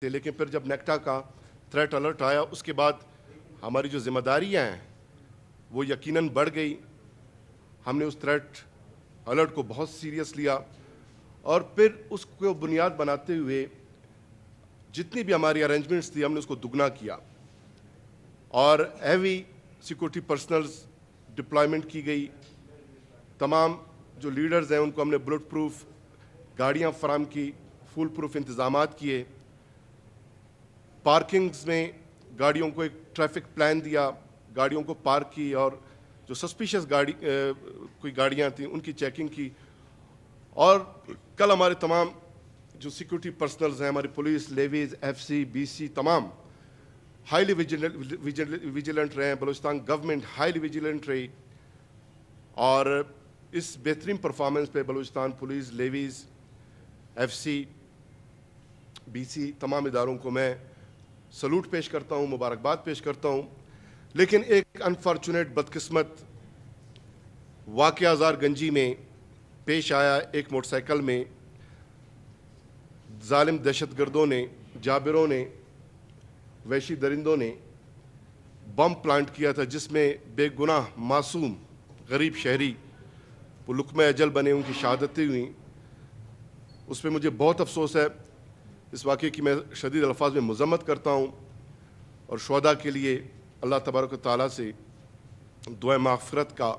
تھے، لیکن پھر جب نیکٹا کا تھریٹ الرٹ آیا اس کے بعد ہماری جو ذمہ داریاں ہیں وہ یقیناً بڑھ گئی. ہم نے اس تھریٹ الرٹ کو بہت سیریس لیا اور پھر اس کو بنیاد بناتے ہوئے جتنی بھی ہماری ارینجمنٹس تھی ہم نے اس کو دگنا کیا اور ہیوی سیکورٹی پرسنلز ڈپلائمنٹ کی گئی. تمام جو لیڈرز ہیں ان کو ہم نے بلٹ پروف گاڑیاں فراہم کی، فول پروف انتظامات کیے. پارکنگز میں گاڑیوں کو ایک ٹریفک پلان دیا، گاڑیوں کو پارک کی اور جو سسپیشس کوئی گاڑیاں تھیں ان کی چیکنگ کی. اور کل ہمارے تمام جو سیکورٹی پرسنلز ہیں، ہماری police, levies, F C, B C, تمام ہائیلی ویجیلنٹ رہے ہیں. بلوچستان گورنمنٹ ہائیلی ویجیلنٹ رہی اور اس بہترین پرفارمنس پہ Balochistan police, levies, F C, B C تمام اداروں کو میں سلوٹ پیش کرتا ہوں، مبارکباد پیش کرتا ہوں. لیکن ایک انفارچونیٹ بدقسمت واقعہ ہزار گنجی میں پیش آیا. ایک موٹر سائیکل میں ظالم دہشت گردوں نے، جابروں نے، وحشی درندوں نے بم پلانٹ کیا تھا جس میں بے گناہ معصوم غریب شہری وہ لقمہ اجل بنے، ان کی شہادتیں ہوئیں. اس پہ مجھے بہت افسوس ہے. اس واقعے کی میں شدید الفاظ میں مذمت کرتا ہوں اور شہداء کے لیے اللہ تبارک و تعالیٰ سے دعائے مغفرت کا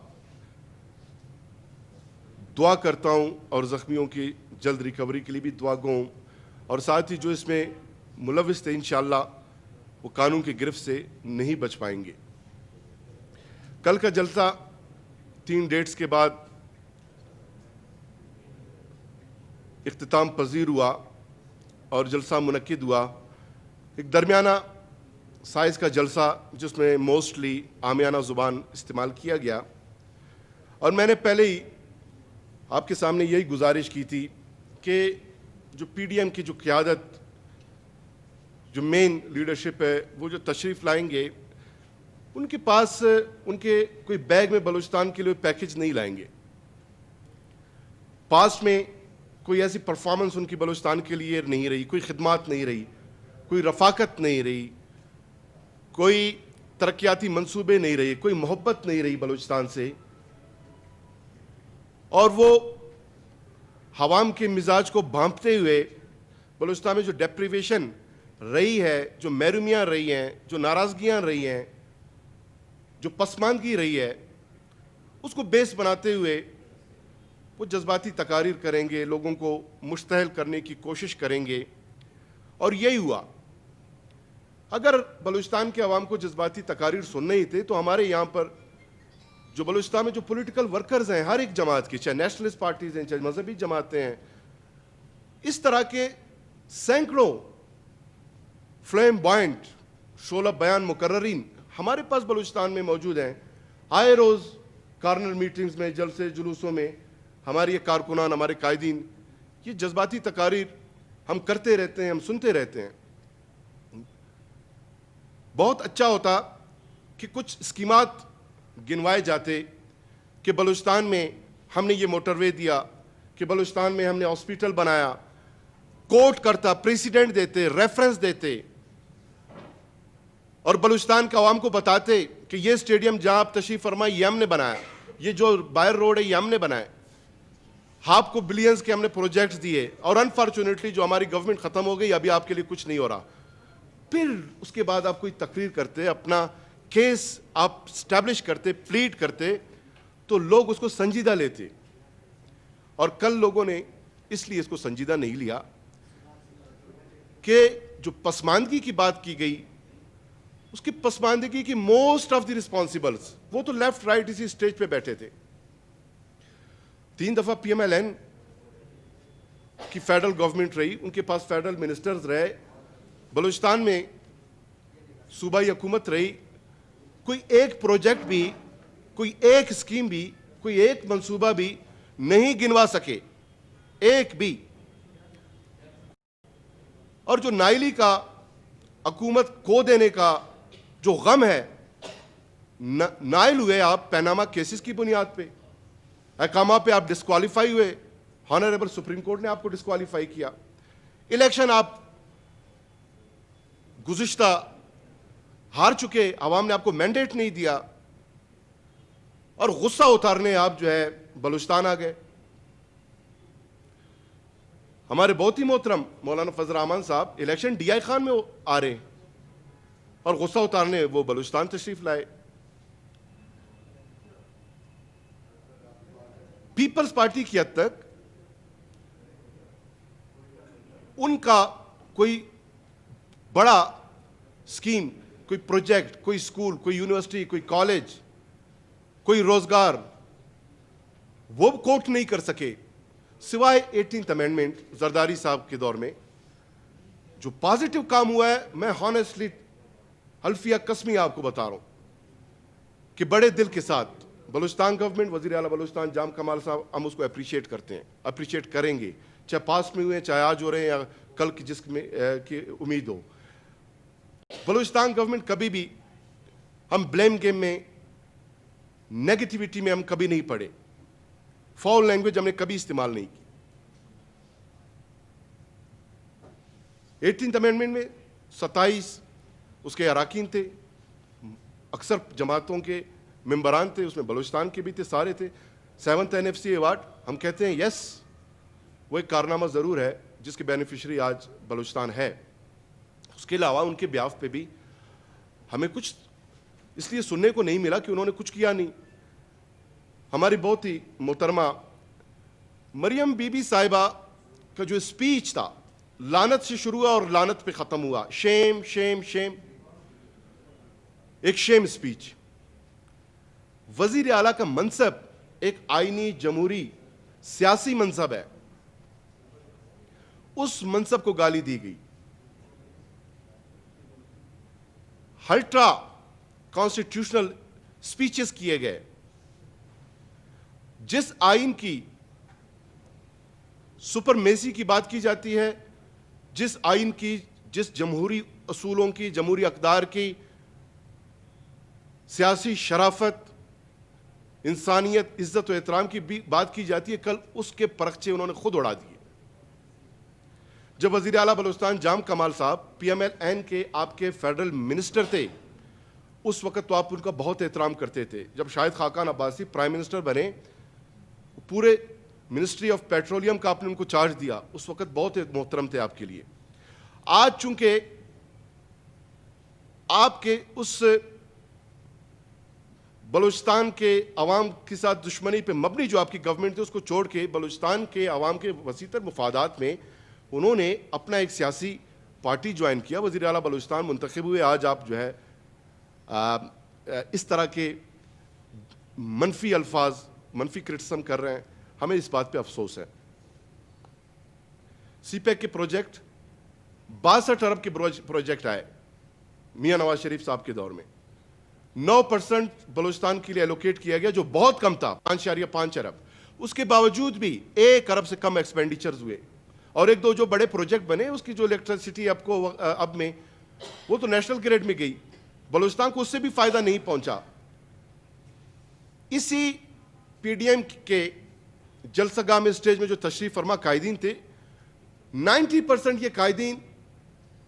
دعا کرتا ہوں اور زخمیوں کی جلد ریکوری کے لیے بھی دعا گو ہوں. اور ساتھ ہی جو اس میں ملوث تھے انشاءاللہ وہ قانون کی گرفت سے نہیں بچ پائیں گے. کل کا جلسہ 3 ڈیٹس کے بعد اختتام پذیر ہوا اور جلسہ منعقد ہوا. ایک درمیانہ سائز کا جلسہ جس میں موسٹلی عامیانہ زبان استعمال کیا گیا. اور میں نے پہلے ہی آپ کے سامنے یہی گزارش کی تھی کہ جو پی ڈی ایم کی جو قیادت، جو مین لیڈرشپ ہے، وہ جو تشریف لائیں گے ان کے پاس ان کے کوئی بیگ میں بلوچستان کے لیے پیکج نہیں لائیں گے. پاسٹ میں کوئی ایسی پرفارمنس ان کی بلوچستان کے لیے نہیں رہی، کوئی خدمات نہیں رہی، کوئی رفاقت نہیں رہی، کوئی ترقیاتی منصوبے نہیں رہے، کوئی محبت نہیں رہی بلوچستان سے. اور وہ عوام کے مزاج کو بھانپتے ہوئے بلوچستان میں جو ڈیپریویشن رہی ہے، جو محرومیاں رہی ہیں، جو ناراضگیاں رہی ہیں، جو پسماندگی رہی ہے، اس کو بیس بناتے ہوئے وہ جذباتی تقاریر کریں گے، لوگوں کو مشتعل کرنے کی کوشش کریں گے. اور یہی ہوا. اگر بلوچستان کے عوام کو جذباتی تقاریر سننے ہی تھے تو ہمارے یہاں پر جو بلوچستان میں جو پولیٹیکل ورکرز ہیں ہر ایک جماعت کی، چاہے نیشنلسٹ پارٹیز ہیں، چاہے مذہبی جماعتیں ہیں، اس طرح کے سینکڑوں فلیم بوائنٹ شعلہ بیان مقررین ہمارے پاس بلوچستان میں موجود ہیں. آئے روز کارنر میٹنگز میں، جلسے جلوسوں میں ہمارے یہ کارکنان، ہمارے قائدین یہ جذباتی تقاریر ہم کرتے رہتے ہیں، ہم سنتے رہتے ہیں. بہت اچھا ہوتا کہ کچھ اسکیمات گنوائے جاتے کہ بلوچستان میں ہم نے یہ موٹر وے دیا، کہ بلوچستان میں ہم نے ہاسپیٹل بنایا، کوٹ کرتا، پریسیڈنٹ دیتے، ریفرنس دیتے اور بلوچستان کے عوام کو بتاتے کہ یہ اسٹیڈیم جہاں آپ تشریف فرمائے یہ ہم نے بنایا، یہ جو باہر روڈ ہے یہ ہم نے بنایا، آپ کو بلینز کے ہم نے پروجیکٹس دیے. اور انفارچونیٹلی جو ہماری گورنمنٹ ختم ہو گئی، ابھی آپ کے لیے کچھ نہیں ہو رہا. پھر اس کے بعد آپ کوئی تقریر کرتے، اپنا کیس آپ اسٹیبلش کرتے، پلیڈ کرتے تو لوگ اس کو سنجیدہ لیتے. اور کل لوگوں نے اس لیے اس کو سنجیدہ نہیں لیا کہ جو پسماندگی کی بات کی گئی، اس کی پسماندگی کی موسٹ آف دی رسپانسبلز وہ تو لیفٹ رائٹ اسی اسٹیج پہ بیٹھے تھے. 3 دفعہ پی ایم ایل این کی فیڈرل گورنمنٹ رہی، ان کے پاس فیڈرل منسٹرز رہے، بلوچستان میں صوبائی حکومت رہی. کوئی ایک پروجیکٹ بھی، کوئی ایک اسکیم بھی، کوئی ایک منصوبہ بھی نہیں گنوا سکے، ایک بھی. اور جو نائلی کا حکومت کو دینے کا جو غم ہے، نائل ہوئے آپ پیناما کیسز کی بنیاد پہ، احکامہ پہ آپ ڈسکوالیفائی ہوئے، ہانریبل سپریم کورٹ نے آپ کو ڈسکوالیفائی کیا. الیکشن آپ गुज़िश्ता हार चुके, आवाम ने आपको मैंडेट नहीं दिया और गुस्सा उतारने आप जो है बलूचिस्तान आ गए। हमारे बहुत ही मोहतरम मौलाना फजल रहमान साहब इलेक्शन DI खान में आ रहे हैं और गुस्सा उतारने वो बलूचिस्तान तशरीफ लाए। पीपल्स पार्टी की हद तक उनका कोई बड़ा स्कीम, कोई प्रोजेक्ट, कोई स्कूल, कोई यूनिवर्सिटी, कोई कॉलेज, कोई रोजगार वो कोट नहीं कर सके सिवाय 18th अमेंडमेंट जरदारी साहब के दौर में। जो पॉजिटिव काम हुआ है, मैं हॉनेस्टली हल्फिया कसमी आपको बता रहा हूं कि बड़े दिल के साथ बलूचिस्तान गवर्नमेंट, वजीर आला बलूचिस्तान जाम कमाल साहब, हम उसको अप्रिशिएट करते हैं, अप्रिशिएट करेंगे, चाहे पास में हुए, चाहे आज हो रहे हैं या कल की जिसमें की उम्मीद हो। बलूचिस्तान गवर्नमेंट कभी भी हम ब्लेम गेम में, नेगेटिविटी में हम कभी नहीं पड़े, फाउल लैंग्वेज हमने कभी इस्तेमाल नहीं की। 18th अमेंडमेंट में 27 उसके अराकीन थे, अक्सर जमातों के मेंबरान थे, उसमें बलूचिस्तान के भी थे, सारे थे। 7th NFC अवार्ड हम कहते हैं यस, वो एक कारनामा ज़रूर है जिसके बेनिफिशरी आज बलूचिस्तान है। उसके अलावा उनके ब्याफ पे भी हमें कुछ इसलिए सुनने को नहीं मिला कि उन्होंने कुछ किया नहीं। हमारी बहुत ही मोहतरमा मरियम बीबी साहिबा का जो स्पीच था, लानत से शुरू हुआ और लानत पे ख़त्म हुआ, शेम शेम शेम, एक शेम स्पीच। वजीर आला का मनसब एक आईनी जमहूरी सियासी मनसब है, उस मनसब को गाली दी गई। अल्ट्रा कॉन्स्टिट्यूशनल स्पीचेस किए गए। जिस आइन की सुपरमेसी की बात की जाती है, जिस आइन की, जिस जमहूरी असूलों की, जमहूरी अक़दार की, सियासी शराफत, इंसानियत, इज्जत व एहतराम की भी बात की जाती है, कल उसके परखचे उन्होंने खुद उड़ा दिए। जब वज़ीर आला बलूचिस्तान जाम कमाल साहब PMLN के आपके फेडरल मिनिस्टर थे, उस वक्त तो आप उनका बहुत एहतराम करते थे। जब शाहिद खाकान अब्बासी प्राइम मिनिस्टर बने, पूरे मिनिस्ट्री ऑफ पेट्रोलियम का आपने उनको चार्ज दिया, उस वक्त बहुत मोहतरम थे आपके लिए। आज चूंकि आपके उस बलूचिस्तान के अवाम के साथ दुश्मनी पे मबनी जो आपकी गवर्नमेंट थी, उसको छोड़ के बलूचिस्तान के अवाम के वसीतर मुफादात में उन्होंने अपना एक सियासी पार्टी ज्वाइन किया। वज़ीर आला बलूचिस्तान मुंतखब हुए। आज आप जो है इस तरह के मनफी अल्फाज, मनफी क्रिटिसिज्म कर रहे हैं, हमें इस बात पे अफसोस है। CPEC के प्रोजेक्ट 62 अरब के प्रोजेक्ट आए मियां नवाज शरीफ साहब के दौर में। 9% बलूचिस्तान के लिए एलोकेट किया गया, जो बहुत कम था, 5.5 अरब। उसके बावजूद भी 1 अरब से कम एक्सपेंडिचर्स हुए। और एक दो जो बड़े प्रोजेक्ट बने, उसकी जो इलेक्ट्रिसिटी आपको अब में, वो तो नेशनल ग्रिड में गई, बलूचिस्तान को उससे भी फायदा नहीं पहुंचा। इसी PDM के जलसगाह में स्टेज में जो तशरीफ फरमा कायदीन थे, 90% ये कायदीन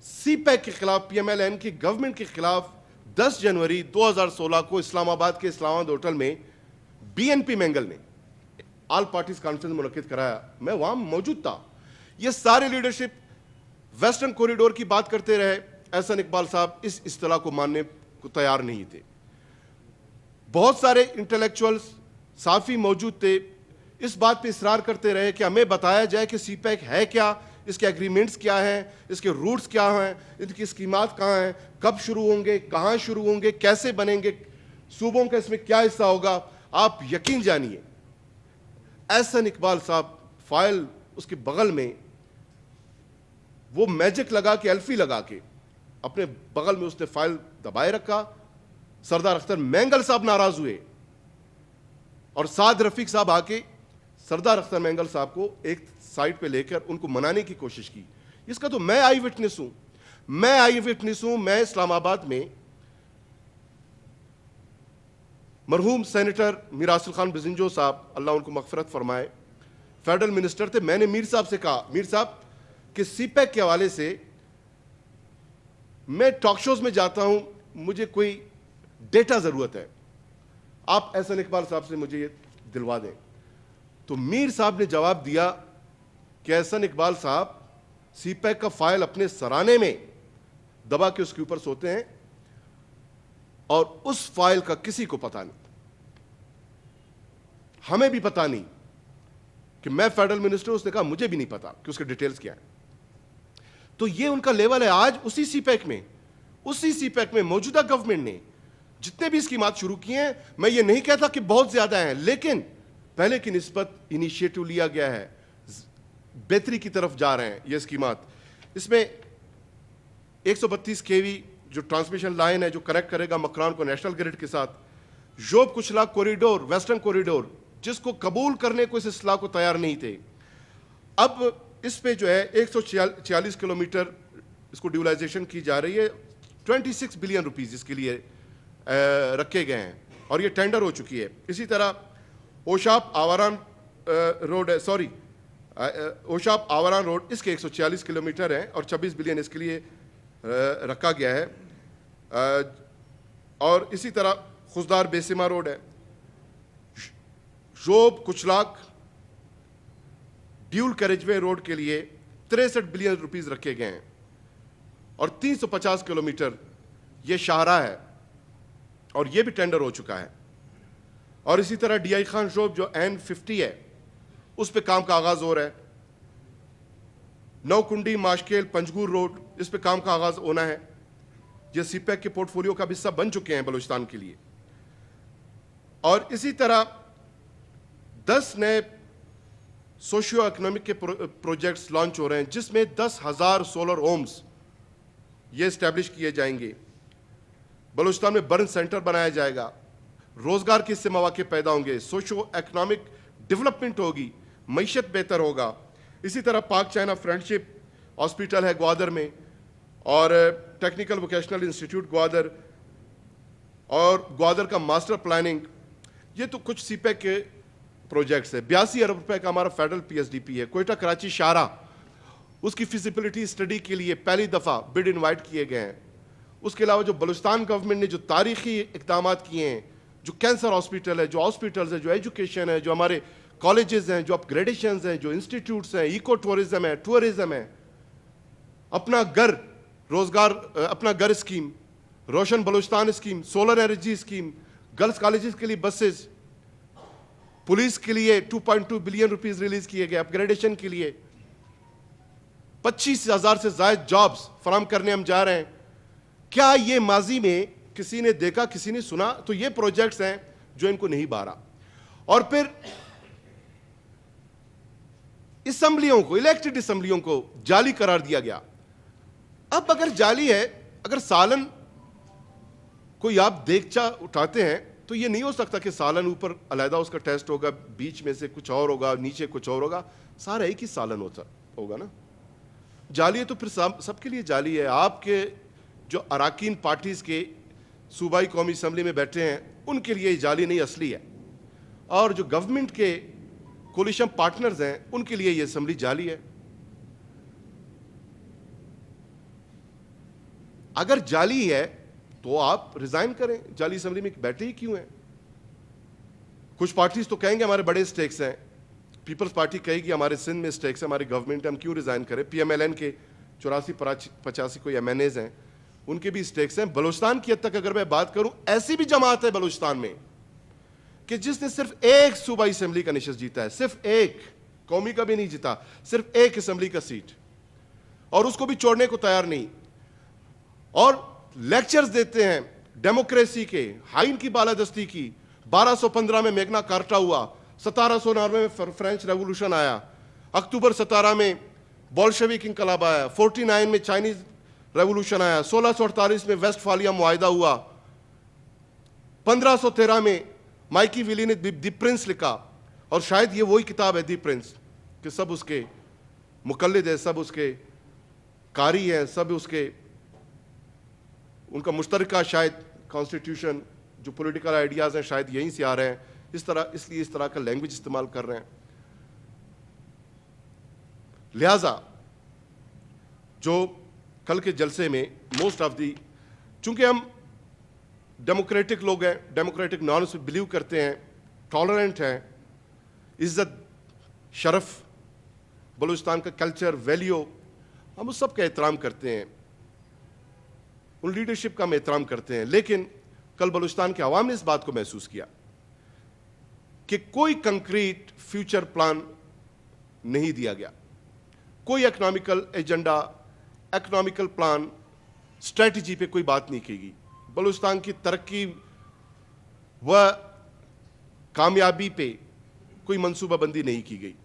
CPEC के खिलाफ, PMLN की गवर्नमेंट के खिलाफ 10 जनवरी 2016 को इस्लामाबाद के इस्लामाबाद होटल में BNP मैंगल ने ऑल पार्टीज कॉन्फ्रेंस मुनक्किद कराया। मैं वहां मौजूद था। ये सारे लीडरशिप वेस्टर्न कॉरिडोर की बात करते रहे। एहसन इकबाल साहब इस इस्तिलाह को मानने को तैयार नहीं थे। बहुत सारे इंटेलेक्चुअल्स साफी मौजूद थे, इस बात पे इसरार करते रहे कि हमें बताया जाए कि CPEC है क्या, इसके एग्रीमेंट्स क्या हैं, इसके रूट्स क्या हैं, इनकी स्कीमात कहाँ हैं, कब शुरू होंगे, कहाँ शुरू होंगे, कैसे बनेंगे, सूबों का इसमें क्या हिस्सा होगा। आप यकीन जानिए, एहसन इकबाल साहब फाइल उसके बगल में वो मैजिक लगा के, एल्फी लगा के अपने बगल में उसने फाइल दबाए रखा। सरदार अख्तर मैंगल साहब नाराज हुए और साद रफीक साहब आके सरदार अख्तर मैंगल साहब को एक साइड पे लेकर उनको मनाने की कोशिश की। इसका तो मैं आई विटनेस हूं, मैं इस्लामाबाद में मरहूम सेनेटर मीर आसिफ खान बिजिंजो साहब, अल्लाह उनको मगफरत फरमाए, फेडरल मिनिस्टर थे। मैंने मीर साहब से कहा, मीर साहब कि CPEC के हवाले से میں ٹاک شوز میں جاتا ہوں, مجھے کوئی ڈیٹا ضرورت ہے, آپ احسن اقبال صاحب سے مجھے یہ دلوا دیں. تو میر صاحب نے جواب دیا کہ احسن اقبال صاحب سی پیک کا فائل اپنے سرانے میں دبا کے اس کے اوپر سوتے ہیں اور اس فائل کا کسی کو پتا نہیں, ہمیں بھی پتا نہیں کہ میں فیڈرل منسٹر, اس نے کہا مجھے بھی نہیں پتا کہ اس کے ڈیٹیلز کیا ہیں. تو یہ ان کا لیول ہے. آج اسی سی پیک میں موجودہ گورنمنٹ نے جتنے بھی اسکیمات شروع کیے ہیں, میں یہ نہیں کہتا کہ بہت زیادہ ہیں, لیکن پہلے کی نسبت انیشیٹو لیا گیا ہے, بہتری کی طرف جا رہے ہیں یہ اسکیمات. اس میں 132 kV جو ٹرانسمیشن لائن ہے جو کنیکٹ کرے گا مکران کو نیشنل گرڈ کے ساتھ, جوب کچلا کوریڈور, ویسٹرن کوریڈور, جس کو قبول کرنے کو اس اصلاح کو تیار نہیں تھے, اب اس پہ جو ہے 146 کلومیٹر اس کو ڈیولائزیشن کی جا رہی ہے. 26 بلین روپیز اس کے لیے رکھے گئے ہیں اور یہ ٹینڈر ہو چکی ہے. اسی طرح اوشاپ آوران روڈ ہے, اوشاپ آوران روڈ, اس کے 146 کلومیٹر ہیں اور 26 بلین اس کے لیے رکھا گیا ہے. اور اسی طرح خزدار بیسیما روڈ ہے. جوب کچلاک ڈیول کیریج وے روڈ کے لیے 63 بلین روپیز رکھے گئے ہیں اور 350 کلومیٹر یہ شاہراہ ہے اور یہ بھی ٹینڈر ہو چکا ہے. اور اسی طرح ڈی آئی خان جوب جو N50 ہے اس پہ کام کا آغاز ہو رہا ہے. نو کنڈی ماشکیل پنجگور روڈ, اس پہ کام کا آغاز ہونا ہے. یہ سی پیک کے پورٹ فولیو کا بھی حصہ بن چکے ہیں بلوچستان کے لیے. اور اسی طرح 10 نئے سوشیو اکنامک کے پروجیکٹس لانچ ہو رہے ہیں, جس میں 10,000 سولر ہومز یہ اسٹیبلش کیے جائیں گے. بلوچستان میں برن سینٹر بنایا جائے گا, روزگار کے اس سے مواقع پیدا ہوں گے, سوشیو اکنامک ڈیولپمنٹ ہوگی, معیشت بہتر ہوگا. اسی طرح پاک چائنا فرینڈشپ ہاسپٹل ہے گوادر میں, اور ٹیکنیکل ووکیشنل انسٹیٹیوٹ گوادر, اور گوادر کا ماسٹر پلاننگ. یہ تو کچھ سی پیک کے پروجیکٹس ہے. 82 ارب روپے کا ہمارا فیڈرل PSDP ہے. کوئٹہ کراچی شاہراہ, اس کی فیزیبلٹی اسٹڈی کے لیے پہلی دفعہ بڈ انوائٹ کیے گئے ہیں. اس کے علاوہ جو بلوچستان گورنمنٹ نے جو تاریخی اقدامات کیے ہیں, جو کینسر ہاسپٹل ہے, جو ہاسپٹلز ہیں, جو ایجوکیشن ہے, جو ہمارے کالجز ہیں, جو اپ گریڈیشنز ہیں, جو انسٹیٹیوٹس ہیں, ایکو ٹورزم ہے, ٹورزم ہے, اپنا گھر روزگار, اپنا گھر اسکیم, روشن Balochistan scheme, solar energy scheme, girls colleges کے لیے بسز, پولیس کے لیے 2.2 بلین روپیز ریلیز کیے گئے اپ گریڈیشن کے لیے. 25,000 سے زائد جابز فراہم کرنے ہم جا رہے ہیں. کیا یہ ماضی میں کسی نے دیکھا, کسی نے سنا؟ تو یہ پروجیکٹس ہیں جو ان کو نہیں بارا. اور پھر اسمبلیوں کو, الیکٹڈ اسمبلیوں کو جعلی قرار دیا گیا. اب اگر جعلی ہے, اگر سالن کوئی آپ دیگچا اٹھاتے ہیں تو یہ نہیں ہو سکتا کہ سالن اوپر علیحدہ اس کا ٹیسٹ ہوگا, بیچ میں سے کچھ اور ہوگا, نیچے کچھ اور ہوگا, سارا ایک ہی سالن ہوگا نا. جعلی ہے تو پھر سب کے لیے جعلی ہے. آپ کے جو اراکین پارٹیز کے صوبائی قومی اسمبلی میں بیٹھے ہیں ان کے لیے جعلی نہیں, اصلی ہے. اور جو گورنمنٹ کے کولیشن پارٹنرز ہیں ان کے لیے یہ اسمبلی جعلی ہے. اگر جعلی ہے تو آپ ریزائن کریں, جعلی اسمبلی میں بیٹھے ہی کیوں ہیں؟ کچھ پارٹیز تو کہیں گے ہمارے بڑے اسٹیکس ہیں, پیپلز پارٹی کہے گی ہمارے سندھ میں اسٹیکس ہے, ہماری گورنمنٹ ہے, ہم کیوں ریزائن کریں. PMLN کے 84-85 کوئی MNAs ہیں, ان کے بھی اسٹیکس ہیں. بلوچستان کی حد تک اگر میں بات کروں, ایسی بھی جماعت ہے بلوچستان میں کہ جس نے صرف ایک صوبائی اسمبلی کا نشست جیتا ہے, صرف ایک, قومی کا بھی نہیں جیتا, صرف ایک اسمبلی کا سیٹ, اور اس کو بھی چھوڑنے کو تیار نہیں. اور لیکچرز دیتے ہیں ڈیموکریسی کے, آئین کی بالادستی کی. 1215 میں میگنا کارٹا ہوا, 1799 میں فرینچ ریولوشن آیا, اکتوبر 17 میں بولشوک انقلاب آیا, 49 میں چائنیز ریولوشن آیا, 1648 میں ویسٹ فالیا معاہدہ ہوا, 1513 میں مائکی ویلی نے دی پرنس لکھا, اور شاید یہ وہی کتاب ہے دی پرنس کہ سب اس کے مقلد ہیں, سب اس کے قاری ہیں, سب اس کے, ان کا مشترکہ شاید کانسٹیٹیوشن جو پولیٹیکل آئیڈیاز ہیں شاید یہیں سے آ رہے ہیں. اس لیے اس طرح کا لینگویج استعمال کر رہے ہیں. لہذا جو कल के जलसे में मोस्ट ऑफ दी, चूंकि हम डेमोक्रेटिक लोग हैं, डेमोक्रेटिक नॉर्म्स में बिलीव करते हैं, टॉलरेंट हैं, इज्जत शरफ, बलूचिस्तान का कल्चर वैल्यू, हम उस सब का एहतराम करते हैं, उन लीडरशिप का हम एहतराम करते हैं। लेकिन कल बलूचिस्तान के अवाम ने इस बात को महसूस किया कि कोई कंक्रीट फ्यूचर प्लान नहीं दिया गया, कोई economical agenda, economical plan, strategy पे कोई बात नहीं की गई। बलूचिस्तान की तरक्की व कामयाबी पे कोई मंसूबाबंदी नहीं की गई।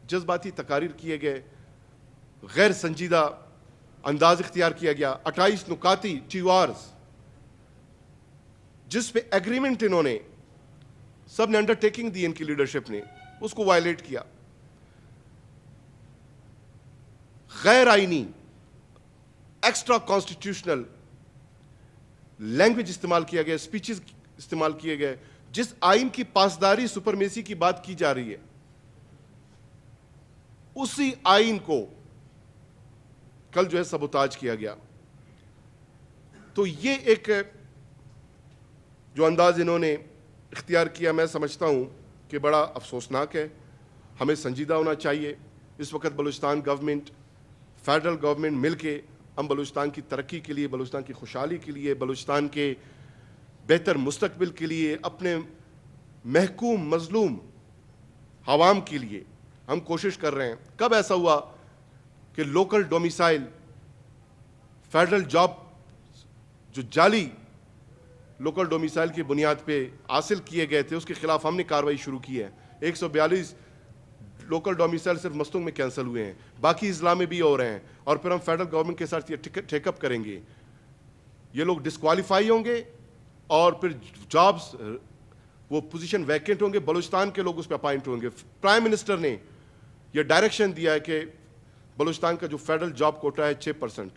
जज्बाती तकारीर किए गए, गैर संजीदा अंदाज इख्तियार किया गया, 28 नुकाती TORs जिस पे एग्रीमेंट इन्होंने सब ने अंडरटेकिंग दी, इनकी लीडरशिप ने उसको वायलेट किया। गैर आईनी एक्स्ट्रा कॉन्स्टिट्यूशनल लैंग्वेज इस्तेमाल किया गया, स्पीचेस इस्तेमाल किए गए। जिस आइन की पासदारी सुपरमेसी की बात की जा रही है, उसी आइन को कल जो है सबोताज किया गया। तो ये एक जो अंदाज इन्होंने इख्तियार किया, मैं समझता हूं कि बड़ा अफसोसनाक है। हमें संजीदा होना चाहिए। इस वक्त बलूचिस्तान गवर्नमेंट, फेडरल गवर्नमेंट मिलके हम बलूचिस्तान की तरक्की के लिए, बलूचिस्तान की खुशहाली के लिए, बलूचिस्तान के बेहतर मुस्तकबिल के लिए, अपने महकूम मजलूम अवाम के लिए हम कोशिश कर रहे हैं। कब ऐसा हुआ कि लोकल डोमिसाइल फेडरल जॉब जो जाली लोकल डोमिसाइल की बुनियाद पे हासिल किए गए थे, उसके खिलाफ हमने कार्रवाई शुरू की है। 142 लोकल डोमिसाइल सिर्फ मस्तूंग में कैंसिल हुए हैं, बाकी इजला में भी हो रहे हैं। और फिर हम फेडरल गवर्नमेंट के साथ ये टेकअप करेंगे। ये लोग डिस्क्वालीफाई होंगे और फिर जॉब्स, वो पोजीशन वैकेंट होंगे, बलूचिस्तान के लोग उस पर अपॉइंट होंगे। प्राइम मिनिस्टर ने यह डायरेक्शन दिया है कि बलूचिस्तान का जो फेडरल जॉब कोटा है 6%,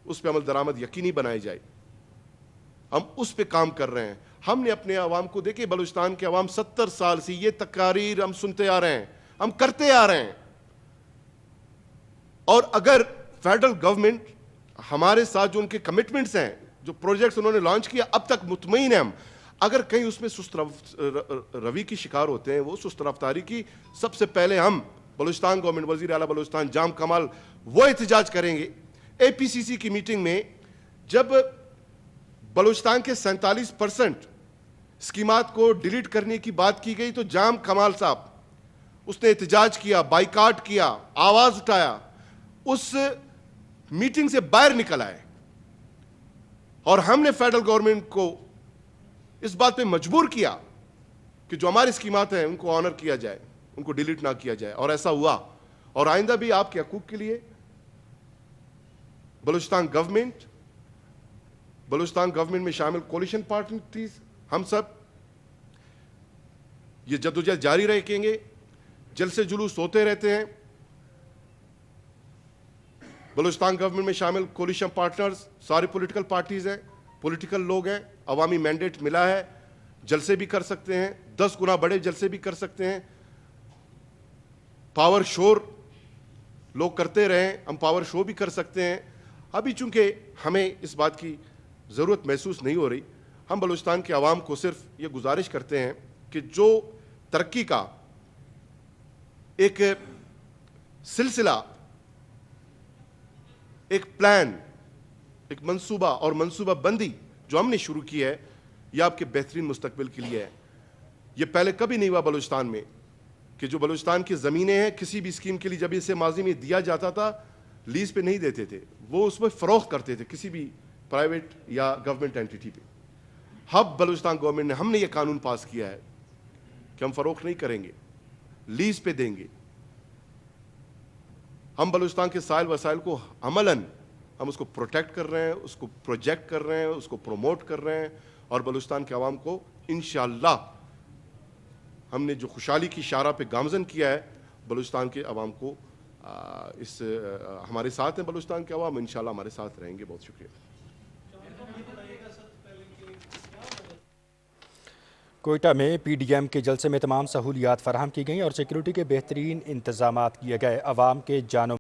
उस पर अमल दरामद यकीनी बनाई जाए। हम उस पे काम कर रहे हैं। हमने अपने आवाम को, देखिए बलूचिस्तान के आवाम 70 साल से ये तकारीर हम सुनते आ रहे हैं, हम करते आ रहे हैं। और अगर फेडरल गवर्नमेंट हमारे साथ जो उनके कमिटमेंट्स हैं, जो प्रोजेक्ट्स उन्होंने लॉन्च किया, अब तक मुतमईन है हम। अगर कहीं उसमें सुस्त रवि की शिकार होते हैं, वो सुस्त रफ्तारी की, सबसे पहले हम बलूचिस्तान गवर्नमेंट, वजीर आला बलूचिस्तान जाम कमाल वो एहतजाज करेंगे। APCC की मीटिंग में जब बलूचिस्तान के 47% स्कीमात को डिलीट करने की बात की गई, तो जाम कमाल साहब उसने एहतजाज किया, बाइकाट किया, आवाज उठाया, उस मीटिंग से बाहर निकल आए। और हमने फेडरल गवर्नमेंट को इस बात पे मजबूर किया कि जो हमारी स्कीमात हैं उनको ऑनर किया जाए, उनको डिलीट ना किया जाए। और ऐसा हुआ। और आइंदा भी आपके हकूक के लिए बलूचिस्तान गवर्नमेंट में शामिल कोलिशन पार्टीज, हम सब ये जद्दोजहद जारी रखेंगे। जलसे जुलूस होते रहते हैं। बलूचिस्तान गवर्नमेंट में शामिल कोलिशन पार्टनर्स सारे पॉलिटिकल पार्टीज हैं, पॉलिटिकल लोग हैं, अवामी मैंडेट मिला है, जलसे भी कर सकते हैं, 10 गुना बड़े जलसे भी कर सकते हैं। पावर शोर लोग करते रहें, हम पावर शो भी कर सकते हैं। अभी चूंकि हमें इस बात की ज़रूरत महसूस नहीं हो रही, हम बलूचिस्तान के अवाम को सिर्फ ये गुजारिश करते हैं कि जो तरक्की का एक सिलसिला, एक प्लान, एक मंसूबा और मंसूबा बंदी जो हमने शुरू की है, यह आपके बेहतरीन मुस्तकबिल के लिए है। यह पहले कभी नहीं हुआ बलूचिस्तान में कि जो बलूचिस्तान की ज़मीनें हैं, किसी भी स्कीम के लिए जब इसे माजी में दिया जाता था, लीज पे नहीं देते थे, वो उसमें फ़रोख्त करते थे किसी भी प्राइवेट या गवर्नमेंट एंटिटी पे। अब बलूचिस्तान गवर्नमेंट ने, हमने ये कानून पास किया है कि हम फ़रोख्त नहीं करेंगे, लीज पे देंगे। हम बलूचिस्तान के साइल वसाइल को अमलन हम उसको प्रोटेक्ट कर रहे हैं, उसको प्रोजेक्ट कर रहे हैं, उसको प्रमोट कर रहे हैं। और बलूचिस्तान के आवाम को इंशाअल्लाह हमने जो खुशहाली की शारा पे गामजन किया है, बलूचिस्तान के आवाम को हमारे साथ हैं। बलूचिस्तान के आवाम इंशाअल्लाह हमारे साथ रहेंगे। बहुत शुक्रिया। कोयटा में PDM के जलसे में तमाम सहूलियात फराहम की गईं और सिक्योरिटी के बेहतरीन इंतजामात किए गए। अवाम के जानों